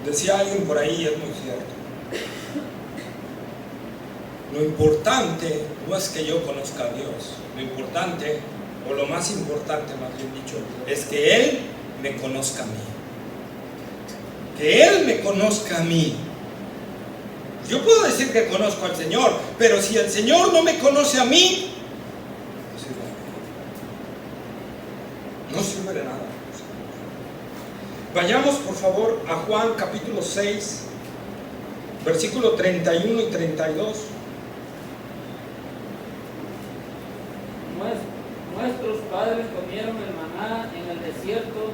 Decía alguien por ahí, es muy cierto. Lo importante no es que yo conozca a Dios. Lo importante, o lo más importante, más bien dicho, es que Él me conozca a mí. Que Él me conozca a mí. Yo puedo decir que conozco al Señor, pero si el Señor no me conoce a mí, no sirve de nada. Vayamos por favor a Juan capítulo 6, versículo 31 y 32. Nuestros padres comieron el maná en el desierto,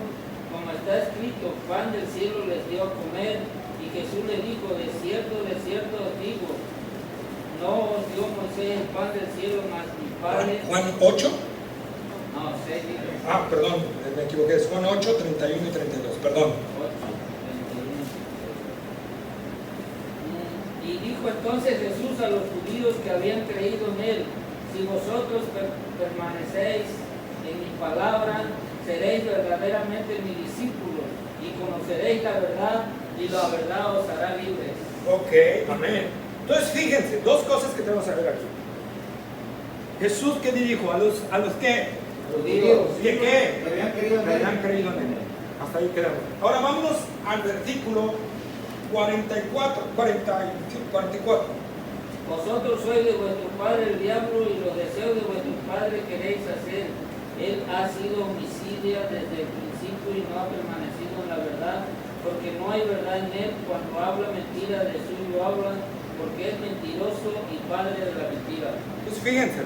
como está escrito, pan del cielo les dio a comer. Y Jesús le dijo, de cierto os digo, no os dio Moisés el pan del cielo, mas mi Padre. Juan 8. No, 6 dijo. Perdón, me equivoqué, es Juan 8, 31 y 32, perdón. 8, 31. Y dijo entonces Jesús a los judíos que habían creído en él, si vosotros permanecéis en mi palabra, seréis verdaderamente mis discípulos y conoceréis la verdad, y la verdad os hará libres. Ok, amén. Entonces fíjense, dos cosas que tenemos que ver aquí. Jesús, ¿qué dijo? ¿A los qué? Judíos. ¿Qué qué? Habían creído en él. Hasta ahí quedamos. Ahora vámonos al versículo 44. Vosotros sois de vuestro padre el diablo, y los deseos de vuestro padre queréis hacer. Él ha sido homicida desde el principio y no ha permanecido en la verdad, porque no hay verdad en él. Cuando habla mentira, de suyo habla, porque es mentiroso y padre de la mentira. Pues fíjense,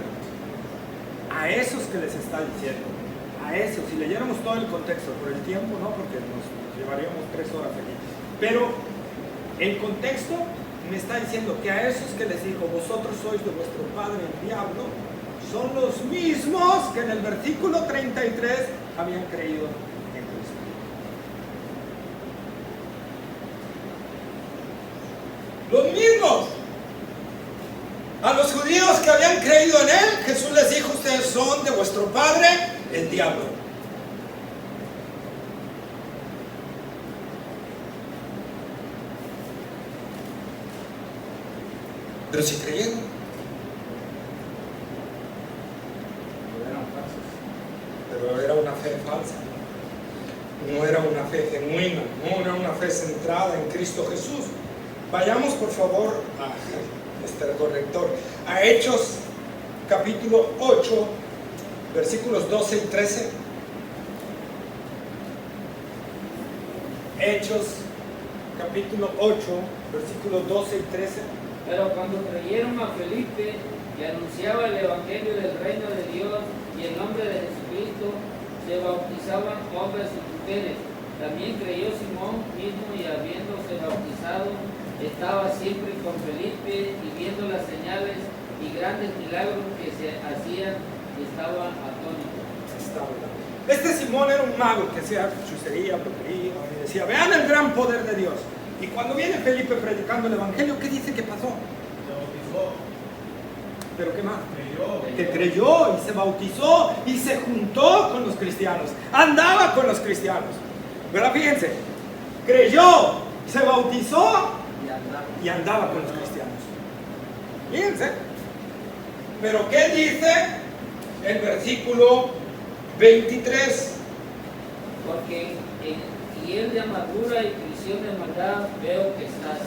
a esos que les está diciendo, a esos, si leyéramos todo el contexto por el tiempo, no, porque nos llevaríamos 3 horas aquí, pero el contexto me está diciendo que a esos que les dijo, vosotros sois de vuestro padre el diablo, son los mismos que en el versículo 33 habían creído en Cristo. Los mismos. A los judíos que habían creído en él, Jesús les dijo, ustedes son de vuestro padre el diablo. Pero si creyeron, pero era una fe falsa, no era una fe genuina, no era una fe centrada en Cristo Jesús. Vayamos por favor a corrector, a Hechos capítulo 8, versículos 12 y 13. Hechos capítulo 8, versículos 12 y 13. Pero cuando creyeron a Felipe, que anunciaba el evangelio del reino de Dios y el nombre de Jesucristo, se bautizaban hombres y mujeres. También creyó Simón mismo, y habiéndose bautizado, estaba siempre con Felipe, y viendo las señales y grandes milagros que se hacían, estaba atónito. Este Simón era un mago que hacía hechicería, brujería, y decía, vean el gran poder de Dios. Y cuando viene Felipe predicando el evangelio, ¿qué dice que pasó? Se bautizó. ¿Pero qué más? Creyó. Que creyó y se bautizó y se juntó con los cristianos, andaba con los cristianos. Pero fíjense, creyó, se bautizó y andaba con los cristianos. Fíjense. Pero ¿qué dice el versículo 23? Porque en hiel de amargura y prisión de maldad veo que estás.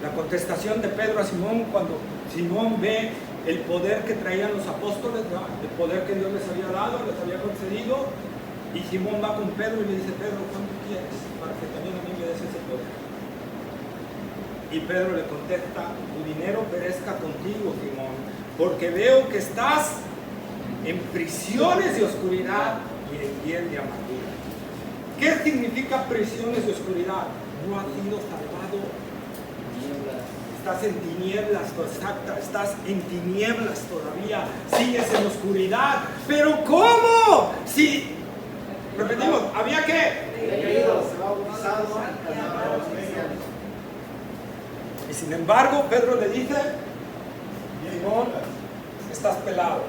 La contestación de Pedro a Simón, cuando Simón ve el poder que traían los apóstoles, ¿no? El poder que Dios les había dado, les había concedido, y Simón va con Pedro y le dice, Pedro, ¿cuánto quieres para que también a mí me des ese poder? Y Pedro le contesta, tu dinero perezca contigo, Simón, porque veo que estás en prisiones de oscuridad y en hiel de amargura. ¿Qué significa prisiones de oscuridad? No has sido salvado. Estás en tinieblas, exacta, estás en tinieblas todavía, sigues en oscuridad. ¿Pero cómo? Si, repetimos, ¿había qué? Y sin embargo, Pedro le dice, Simón, estás pelado.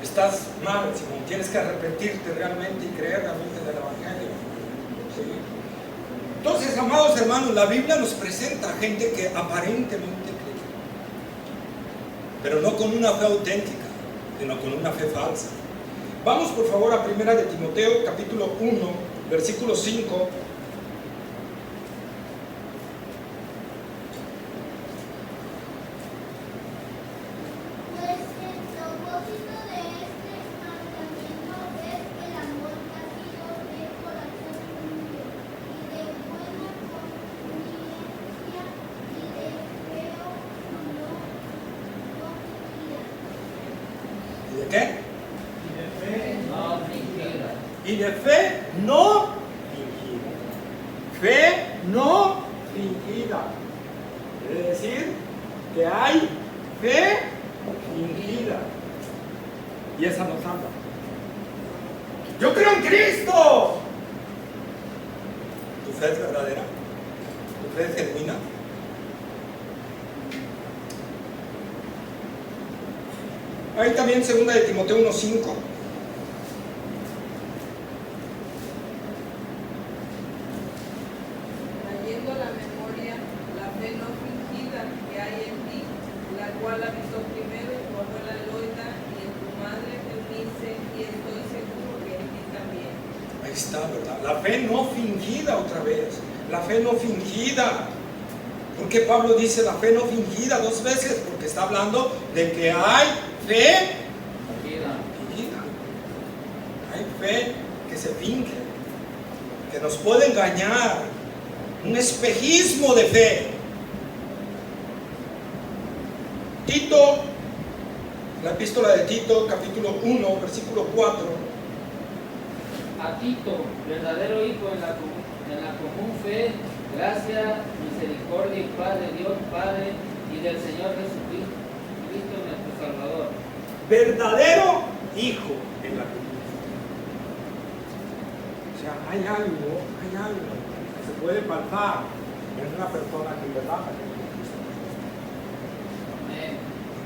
Estás mal, Simón, tienes que arrepentirte realmente y creer realmente del Evangelio. amados hermanos, la Biblia nos presenta a gente que aparentemente cree, pero no con una fe auténtica, sino con una fe falsa. Vamos por favor a 1 de Timoteo, capítulo 1, versículo 5. ¿Qué? Y de fe no fingida. Fe no fingida. Quiere decir que hay fe fingida. Y esa nos anda. Yo creo en Cristo. ¿Tu fe es verdadera? ¿Tu fe es genuina? Hay también 2 de Timoteo 1:5. Trayendo a la memoria la fe no fingida que hay en ti, la cual habitó primero en tu abuela Loida y en tu madre Eunice, y estoy seguro que en ti también. Ahí está, ¿verdad? La fe no fingida otra vez. La fe no fingida. ¿Por qué Pablo dice la fe no fingida 2 veces? Porque está hablando de que hay fe fingida. Hay fe que se finge, que nos puede engañar. Un espejismo de fe. Tito, la epístola de Tito, capítulo 1, versículo 4. A Tito, verdadero hijo en la común fe, gracia, misericordia y paz de Dios Padre y del Señor Jesucristo, Cristo nuestro Salvador. Verdadero hijo en la común fe. O sea, hay algo que se puede palpar en una persona que en verdad ha creído en Cristo. Amén.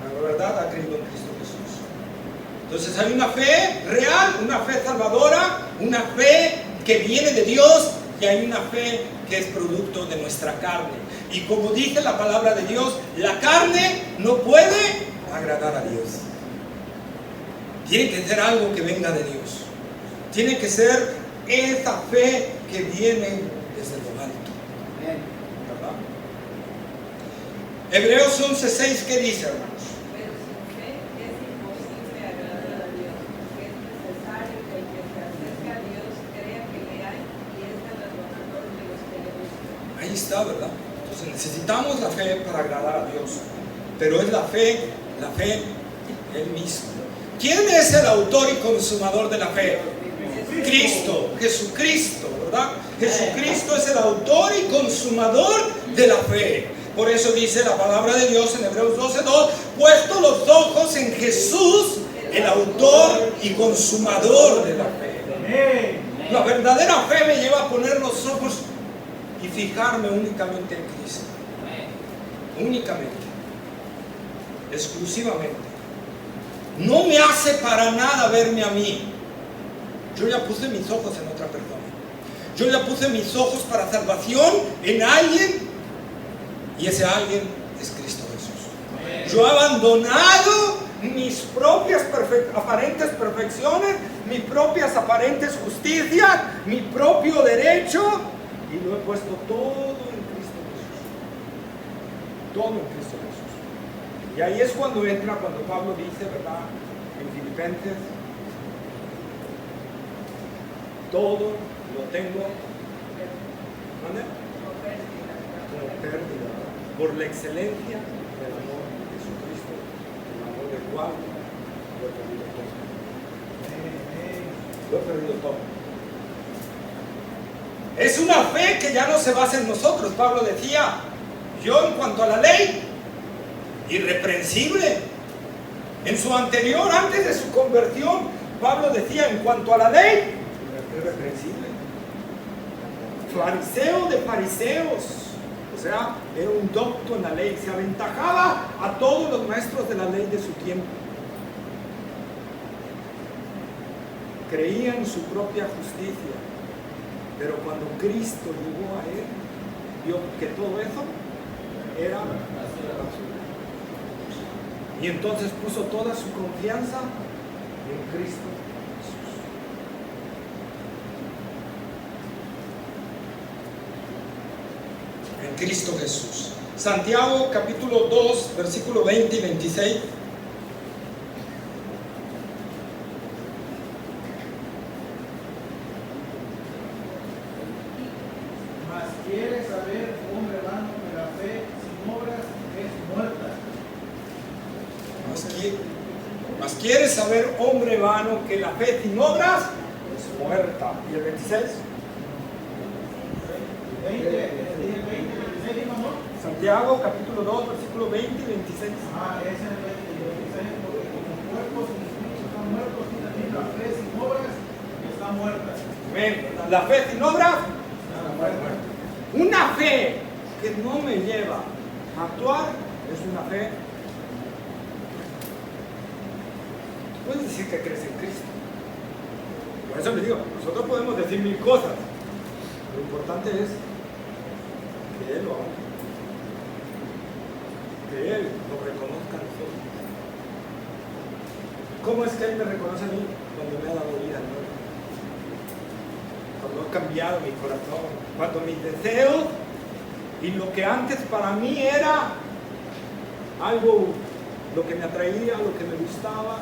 La verdad ha creído en Cristo Jesús. Entonces hay una fe real, una fe salvadora, una fe que viene de Dios, y hay una fe que es producto de nuestra carne. Y como dice la palabra de Dios, la carne no puede agradar a Dios. Tiene que ser algo que venga de Dios. Tiene que ser esa fe que viene desde lo alto. ¿Verdad? Hebreos 11:6, ¿qué dice, hermanos? Pero sin fe es imposible agradar a Dios, porque es necesario que el que se acerca a Dios crea que le hay y es galardonador de los que le buscan. Ahí está, ¿verdad? Entonces necesitamos la fe para agradar a Dios, pero es la fe Él mismo. ¿Quién es el autor y consumador de la fe? Cristo, Jesucristo, ¿verdad? Jesucristo es el autor y consumador de la fe. Por eso dice la palabra de Dios en Hebreos 12:2, puesto los ojos en Jesús, el autor y consumador de la fe. La verdadera fe me lleva a poner los ojos y fijarme únicamente en Cristo. Únicamente, exclusivamente. No me hace para nada verme a mí. Yo ya puse mis ojos en otra persona. Yo ya puse mis ojos para salvación en alguien, y ese alguien es Cristo Jesús. Yo he abandonado mis propias aparentes perfecciones, mis propias aparentes justicias, mi propio derecho, y lo he puesto todo en Cristo Jesús. Todo en Cristo Jesús. Y ahí es cuando Pablo dice, ¿verdad? En Filipenses, todo lo tengo como pérdida, por la excelencia del amor de Jesucristo, el amor del cual lo he perdido todo. Lo he perdido todo. Es una fe que ya no se basa en nosotros. Pablo decía, yo en cuanto a la ley, irreprensible. En su anterior, antes de su conversión, Pablo decía, en cuanto a la ley, irreprensible. Fariseo de fariseos. O sea, era un docto en la ley. Se aventajaba a todos los maestros de la ley de su tiempo. Creía en su propia justicia. Pero cuando Cristo llegó a él, vio que todo eso era basura. Y entonces puso toda su confianza en Cristo Jesús. En Cristo Jesús. Santiago capítulo 2, versículo 20 y 26. Mas quiere saber, hombre vano, que la fe sin obras es muerta. Mas quiere saber, hombre vano, que la fe sin obras es muerta. ¿Y el 26? 20, 26, amor. Santiago capítulo 2, versículo 20 y 26. Ah, ese es el 20 y 26, porque como el cuerpo sin espíritu está muerto, así también la fe sin obras está muerta. Amén. La fe sin obras, Está muerta. una fe que no me lleva a actuar, es una fe. Puedes decir que crees en Cristo. Por eso les digo, nosotros podemos decir mil cosas. Lo importante es que Él lo haga. Que Él lo reconozca a nosotros. ¿Cómo es que Él me reconoce a mí? Cuando me ha dado vida nueva. Cuando ha cambiado mi corazón. Cuando mis deseos y lo que antes para mí era algo, lo que me atraía, lo que me gustaba,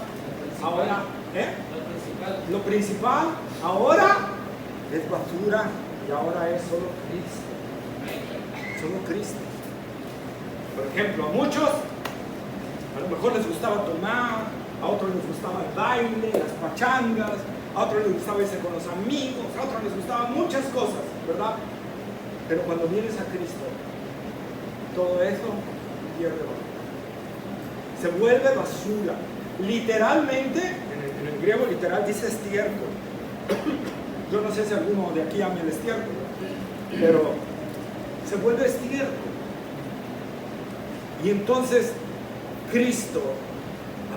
ahora, lo principal, ahora es basura y ahora es solo Cristo. Solo Cristo. Por ejemplo, a muchos, a lo mejor les gustaba tomar, a otros les gustaba el baile, las pachangas, a otros les gustaba irse con los amigos, a otros les gustaban muchas cosas, ¿verdad? Pero cuando vienes a Cristo, todo eso pierde valor. Se vuelve basura. Literalmente, en el griego literal dice estiércol. Yo no sé si alguno de aquí ama el estiércol, pero se vuelve estiércol. Y entonces Cristo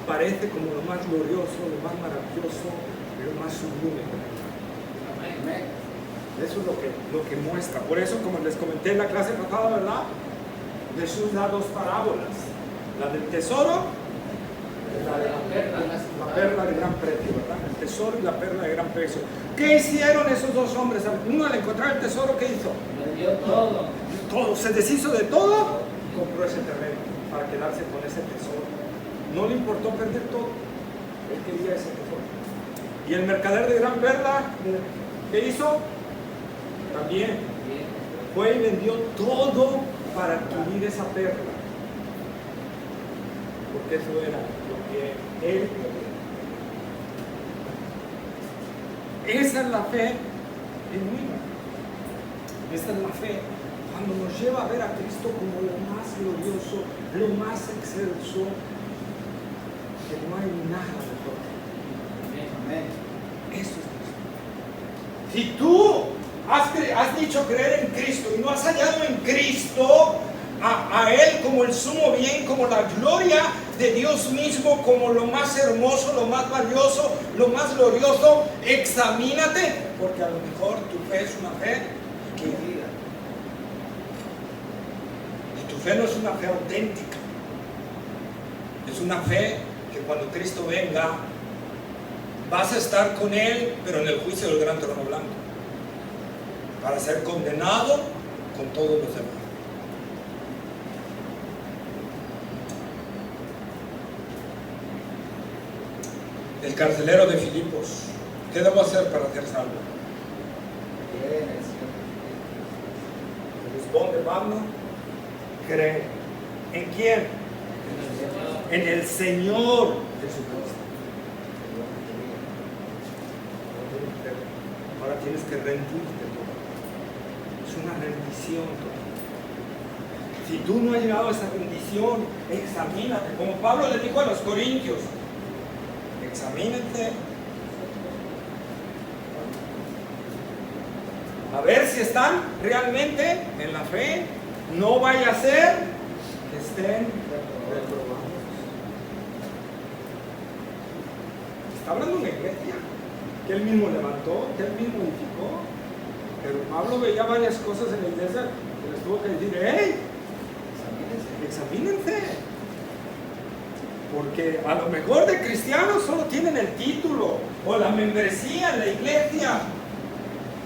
aparece como lo más glorioso, lo más maravilloso, lo más sublime. Eso es lo que muestra. Por eso, como les comenté en la clase pasada, ¿verdad? Jesús da dos parábolas. La del tesoro y la perla de gran precio, ¿verdad? El tesoro y la perla de gran precio. ¿Qué hicieron esos dos hombres? Uno al encontrar el tesoro, ¿qué hizo? Le dio todo. Todo, se deshizo de todo y compró ese terreno para quedarse con ese tesoro. No le importó perder todo. Él quería ese tesoro. Y el mercader de gran perla, ¿qué hizo? También fue y vendió todo para adquirir esa perla. Porque eso era lo que él quería. Esa es la fe genuina. Esta es la fe cuando nos lleva a ver a Cristo como lo más glorioso, lo más excelso, que no hay nada mejor. Eso es Cristo. Si tú has dicho creer en Cristo y no has hallado en Cristo a Él como el sumo bien, como la gloria de Dios mismo, como lo más hermoso, lo más valioso, lo más glorioso, examínate, porque a lo mejor tu fe es una fe querida. Y tu fe no es una fe auténtica. Es una fe que cuando Cristo venga, vas a estar con Él, pero en el juicio del gran trono blanco, para ser condenado con todos los demás. El carcelero de Filipos, ¿qué debo hacer para ser salvo? Responde Pablo, cree. ¿En quién? En el Señor Jesucristo. Ahora tienes que rendirte todo. Es una rendición total. Si tú no has llegado a esa rendición, examínate. Como Pablo le dijo a los corintios, examínate. A ver si están realmente en la fe. No vaya a ser que estén reprobados. Está hablando de una iglesia que él mismo levantó, que él mismo edificó. Pero Pablo veía varias cosas en la iglesia que le tuvo que decir, ¡hey! Examínense. Porque a lo mejor de cristianos solo tienen el título o la membresía en la iglesia,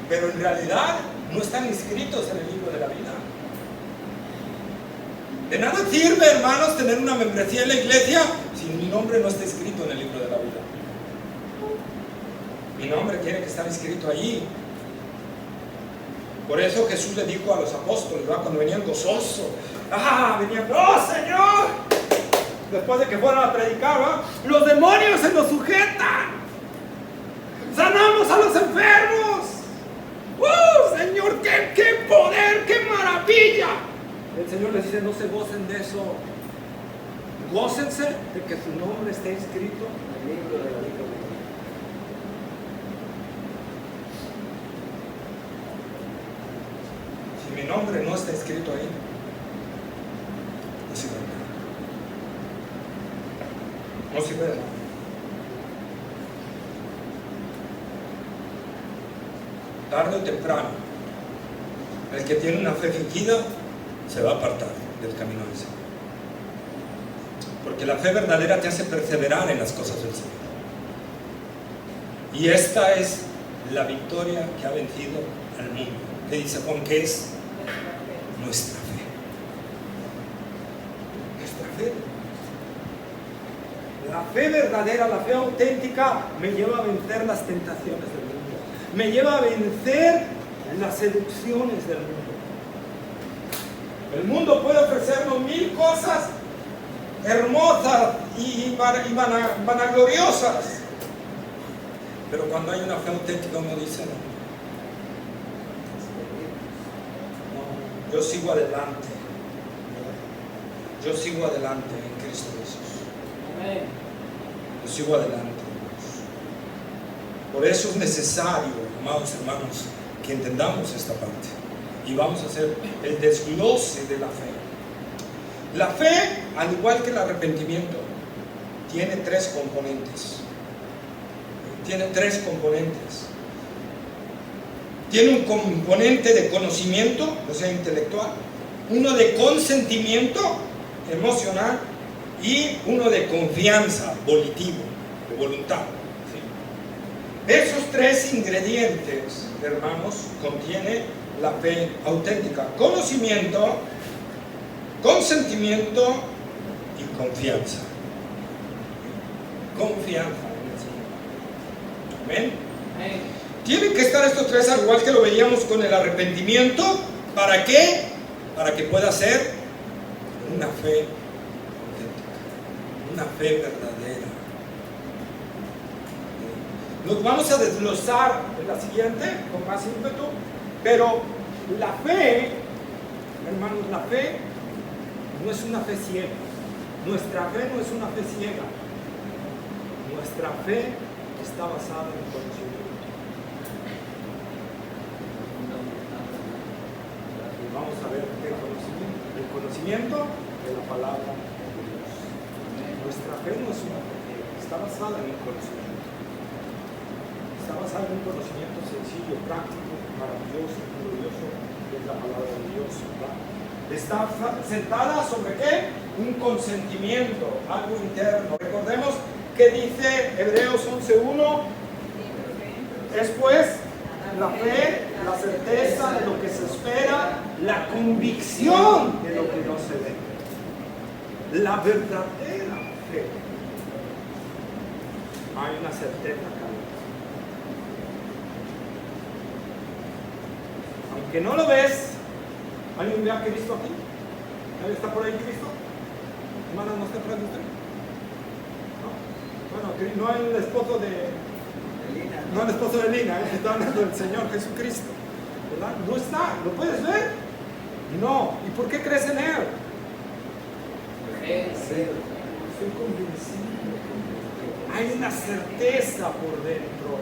pero en realidad no están inscritos en el libro de la vida. De nada sirve, hermanos, tener una membresía en la iglesia si mi nombre no está inscrito en el libro de la vida. Mi nombre tiene que estar inscrito allí. Por eso Jesús le dijo a los apóstoles, ¿verdad? Cuando venían gozosos, venían, ¡oh Señor! Después de que fueron a predicar, ¿verdad? Los demonios se nos sujetan. Sanamos a los enfermos. Señor, qué poder, qué maravilla. El Señor les dice, no se gocen de eso. Gócense de que su nombre esté inscrito en el libro de la vida. Si mi nombre no está inscrito ahí, no sirve de nada. No sirve de nada. Tarde o temprano, el que tiene una fe fingida se va a apartar del camino del Señor. Porque la fe verdadera te hace perseverar en las cosas del Señor. Y esta es la victoria que ha vencido al mundo. Le dice Juan que es nuestra fe. Nuestra fe. La fe verdadera, la fe auténtica me lleva a vencer las tentaciones del mundo. Me lleva a vencer las seducciones del mundo. El mundo puede ofrecernos 1000 cosas hermosas y vanagloriosas. Pero cuando hay una fe auténtica uno dice no, yo sigo adelante. Yo sigo adelante en Cristo Jesús. Amén. Yo sigo adelante. Por eso es necesario, amados hermanos, que entendamos esta parte. Y vamos a hacer el desglose de la fe. La fe, al igual que el arrepentimiento, tiene 3 componentes. Tiene 3 componentes. Tiene un componente de conocimiento, o sea, intelectual, uno de consentimiento emocional y uno de confianza, volitivo, de voluntad. ¿Sí? Esos 3 ingredientes, hermanos, contiene la fe auténtica: conocimiento, consentimiento y confianza. Confianza en el Señor. Amén. Amén. Tienen que estar estos 3, al igual que lo veíamos con el arrepentimiento. ¿Para qué? Para que pueda ser una fe auténtica, una fe verdadera. Nos vamos a desglosar en la siguiente con más ímpetu, pero la fe, hermanos, la fe no es una fe ciega. Nuestra fe no es una fe ciega. Nuestra fe está basada en el conocimiento. Vamos a ver qué conocimiento. El conocimiento de la palabra de Dios. Nuestra fe no es una fe ciega, está basada en el conocimiento. Está basada en un conocimiento sencillo, práctico, maravilloso, glorioso, que es la palabra de Dios, ¿verdad? Está sentada sobre ¿qué? Un consentimiento, algo interno. Recordemos que dice Hebreos 11:1, es pues la fe, la certeza de lo que se espera, la convicción de lo que no se ve. La verdadera fe. Hay una certeza acá. Aunque no lo ves, ¿alguien ve a Cristo aquí? ¿Alguien está por ahí Cristo? Hermanas, ¿no está atrás de usted? No. Bueno, no el esposo de... No el esposo de Lina, está hablando del Señor Jesucristo, ¿verdad? No está, ¿lo puedes ver? No. ¿Y por qué crees en Él? Estoy convencido. Hay una certeza por dentro.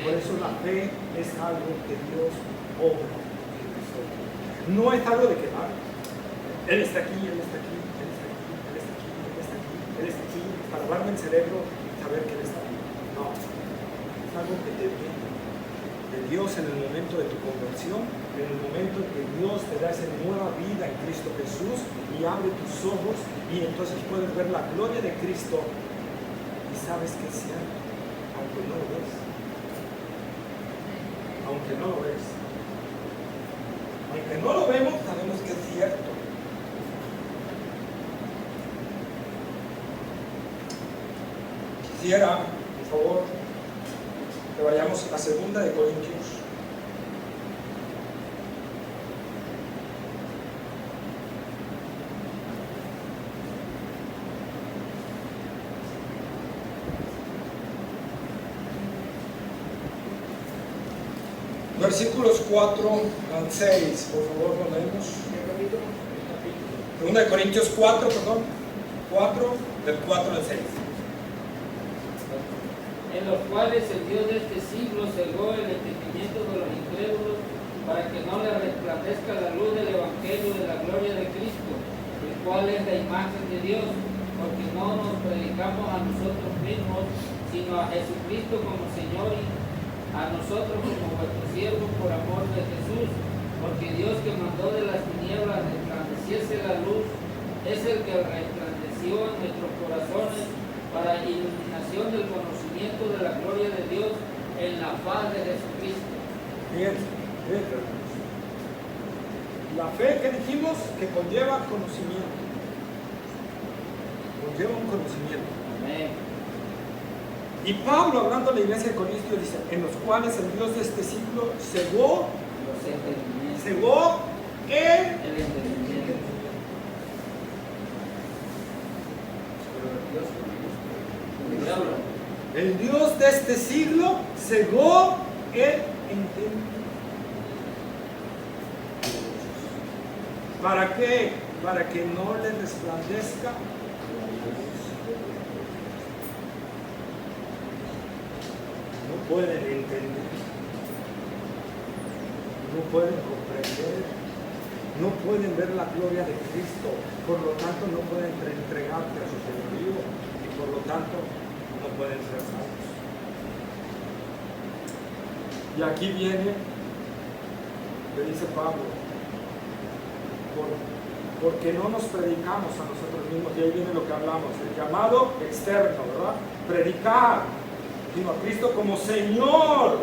Por eso la fe es algo que Dios obra en nosotros. No es algo de que Él está aquí, Él está aquí, Él está aquí, Él está aquí, Él está aquí, Él está aquí, para lavarme el cerebro y saber que Él está aquí. No, es algo que te viene del Dios en el momento de tu conversión, en el momento en que Dios te da esa nueva vida en Cristo Jesús y abre tus ojos y entonces puedes ver la gloria de Cristo y sabes que es cierto, aunque no lo ves. Aunque no lo ves. Aunque no lo vemos, sabemos que es cierto. Quisiera, por favor, que vayamos a la segunda de Corintios. Versículos 4 al 6, por favor, lo leemos. Segunda de Corintios 4, perdón. 4, del 4 al 6. En los cuales el Dios de este siglo cegó el entendimiento de los incrédulos para que no les resplandezca la luz del Evangelio de la gloria de Cristo, el cual es la imagen de Dios, porque no nos predicamos a nosotros mismos, sino a Jesucristo como Señor y a nosotros como vuestros siervos por amor de Jesús, porque Dios que mandó de las tinieblas resplandeciese la luz, es el que resplandeció en nuestros corazones para iluminación del conocimiento de la gloria de Dios en la faz de Jesucristo. Bien, bien. La fe que dijimos que conlleva conocimiento. Conlleva un conocimiento. Amén. Y Pablo, hablando a la iglesia de Corintios, dice, en los cuales el Dios de este siglo cegó Los entendimientos. el El entendimiento. El Dios de este siglo cegó el entendimiento. ¿Para qué? Para que no le resplandezca la luz. No pueden entender, no pueden comprender, no pueden ver la gloria de Cristo, por lo tanto no pueden entregarte a su señorío y por lo tanto no pueden ser salvos. Y aquí viene, le dice Pablo, porque no nos predicamos a nosotros mismos, y ahí viene lo que hablamos, el llamado externo, ¿verdad? Predicar, sino a Cristo como Señor.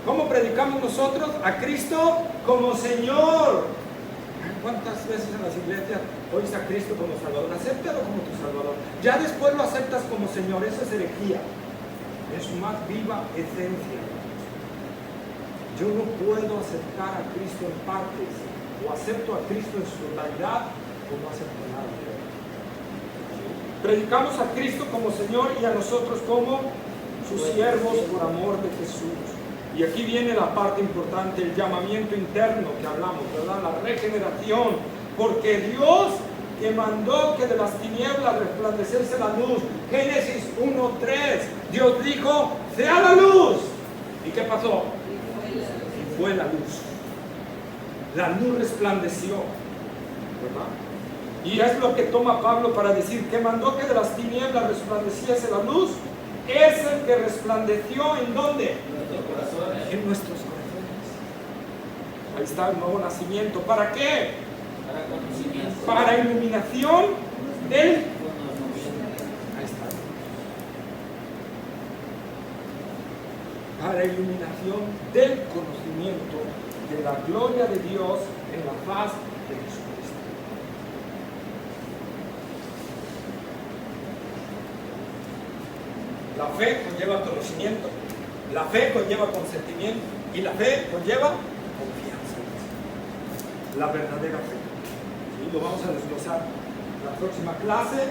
¿Cómo predicamos nosotros? A Cristo como Señor. ¿Cuántas veces en las iglesias oyes a Cristo como Salvador? Acéptalo como tu Salvador. Ya después lo aceptas como Señor. Eso es herejía. Es su más viva esencia. Yo no puedo aceptar a Cristo en partes, o acepto a Cristo en su totalidad, o no acepto nada. Predicamos a Cristo como Señor y a nosotros como sus siervos por amor de Jesús. Y aquí viene la parte importante, el llamamiento interno que hablamos, ¿verdad? La regeneración. Porque Dios que mandó que de las tinieblas resplandeciese la luz. Génesis 1:3. Dios dijo, sea la luz. ¿Y qué pasó? Y fue la luz. La luz resplandeció, ¿verdad? Y es lo que toma Pablo para decir que mandó que de las tinieblas resplandeciese la luz. Es el que resplandeció ¿en dónde? En nuestros corazones. Ahí está el nuevo nacimiento. ¿Para qué? Para conocimiento. Para iluminación del... Conocimiento. Ahí está. Para iluminación del conocimiento de la gloria de Dios en la faz de Jesucristo. La fe conlleva conocimiento, la fe conlleva consentimiento y la fe conlleva confianza. La verdadera fe. ¿Sí? Lo vamos a desglosar en la próxima clase.